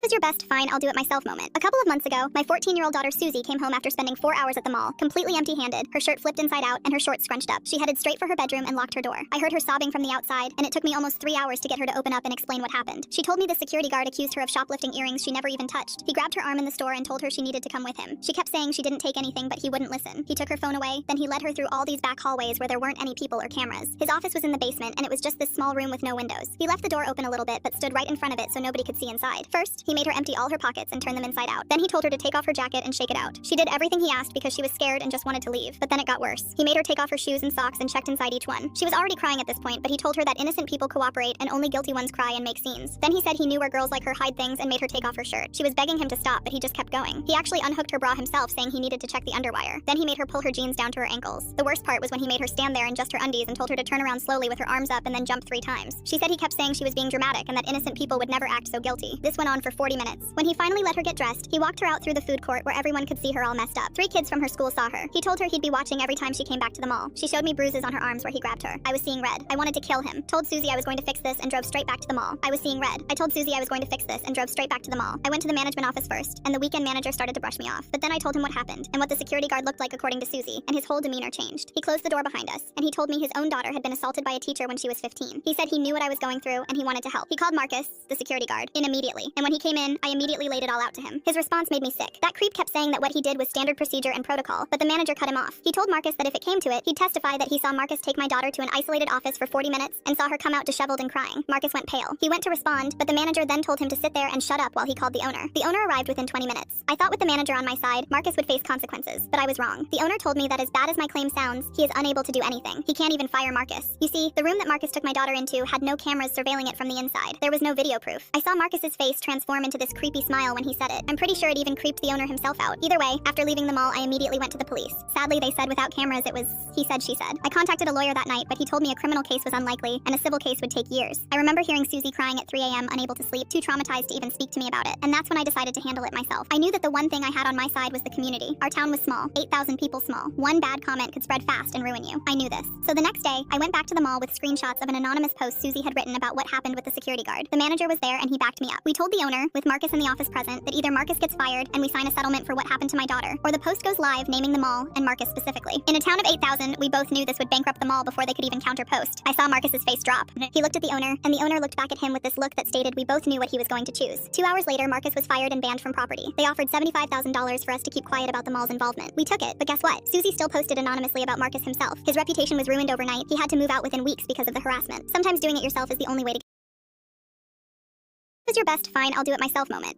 Was your best fine I'll do it myself moment. A couple of months ago, my 14-year-old daughter Susie came home after spending 4 hours at the mall, completely empty-handed, her shirt flipped inside out, and her shorts scrunched up. She headed straight for her bedroom and locked her door. I heard her sobbing from the outside, and it took me almost 3 hours to get her to open up and explain what happened. She told me the security guard accused her of shoplifting earrings she never even touched. He grabbed her arm in the store and told her she needed to come with him. She kept saying she didn't take anything, but he wouldn't listen. He took her phone away, then he led her through all these back hallways where there weren't any people or cameras. His office was in the basement, and it was just this small room with no windows. He left the door open a little bit, but stood right in front of it so nobody could see inside. First, he made her empty all her pockets and turn them inside out. Then he told her to take off her jacket and shake it out. She did everything he asked because she was scared and just wanted to leave. But then it got worse. He made her take off her shoes and socks and checked inside each one. She was already crying at this point, but he told her that innocent people cooperate and only guilty ones cry and make scenes. Then he said he knew where girls like her hide things and made her take off her shirt. She was begging him to stop, but he just kept going. He actually unhooked her bra himself, saying he needed to check the underwire. Then he made her pull her jeans down to her ankles. The worst part was when he made her stand there in just her undies and told her to turn around slowly with her arms up and then jump 3 times. She said he kept saying she was being dramatic and that innocent people would never act so guilty. This went on for 40 minutes. When he finally let her get dressed, he walked her out through the food court where everyone could see her all messed up. 3 kids from her school saw her. He told her he'd be watching every time she came back to the mall. She showed me bruises on her arms where he grabbed her. I was seeing red. I wanted to kill him. Told Susie I was going to fix this and drove straight back to the mall. I was seeing red. I told Susie I was going to fix this and drove straight back to the mall. I went to the management office first, and the weekend manager started to brush me off. But then I told him what happened and what the security guard looked like according to Susie, and his whole demeanor changed. He closed the door behind us, and he told me his own daughter had been assaulted by a teacher when she was 15. He said he knew what I was going through and he wanted to help. He called Marcus, the security guard, in immediately, and when he came in, I immediately laid it all out to him. His response made me sick. That creep kept saying that what he did was standard procedure and protocol, but the manager cut him off. He told Marcus that if it came to it, he'd testify that he saw Marcus take my daughter to an isolated office for 40 minutes and saw her come out disheveled and crying. Marcus went pale. He went to respond, but the manager then told him to sit there and shut up while he called the owner. The owner arrived within 20 minutes. I thought with the manager on my side, Marcus would face consequences, but I was wrong. The owner told me that as bad as my claim sounds, he is unable to do anything. He can't even fire Marcus. You see, the room that Marcus took my daughter into had no cameras surveilling it from the inside. There was no video proof. I saw Marcus's face transform into this creepy smile when he said it. I'm pretty sure it even creeped the owner himself out. Either way, after leaving the mall, I immediately went to the police. Sadly, they said without cameras it was he said, she said. I contacted a lawyer that night, but he told me a criminal case was unlikely and a civil case would take years. I remember hearing Susie crying at 3 a.m., unable to sleep, too traumatized to even speak to me about it, and that's when I decided to handle it myself. I knew that the one thing I had on my side was the community. Our town was small, 8,000 people small. One bad comment could spread fast and ruin you. I knew this. So the next day, I went back to the mall with screenshots of an anonymous post Susie had written about what happened with the security guard. The manager was there and he backed me up. We told the owner, with Marcus in the office present, that either Marcus gets fired and we sign a settlement for what happened to my daughter, or the post goes live naming the mall and Marcus specifically. In a town of 8,000, we both knew this would bankrupt the mall before they could even counter post. I saw Marcus's face drop. He looked at the owner, and the owner looked back at him with this look that stated we both knew what he was going to choose. 2 hours later, Marcus was fired and banned from property. They offered $75,000 for us to keep quiet about the mall's involvement. We took it, but guess what? Susie still posted anonymously about Marcus himself. His reputation was ruined overnight. He had to move out within weeks because of the harassment. Sometimes doing it yourself is the only way to. Was your best fine I'll do it myself moment.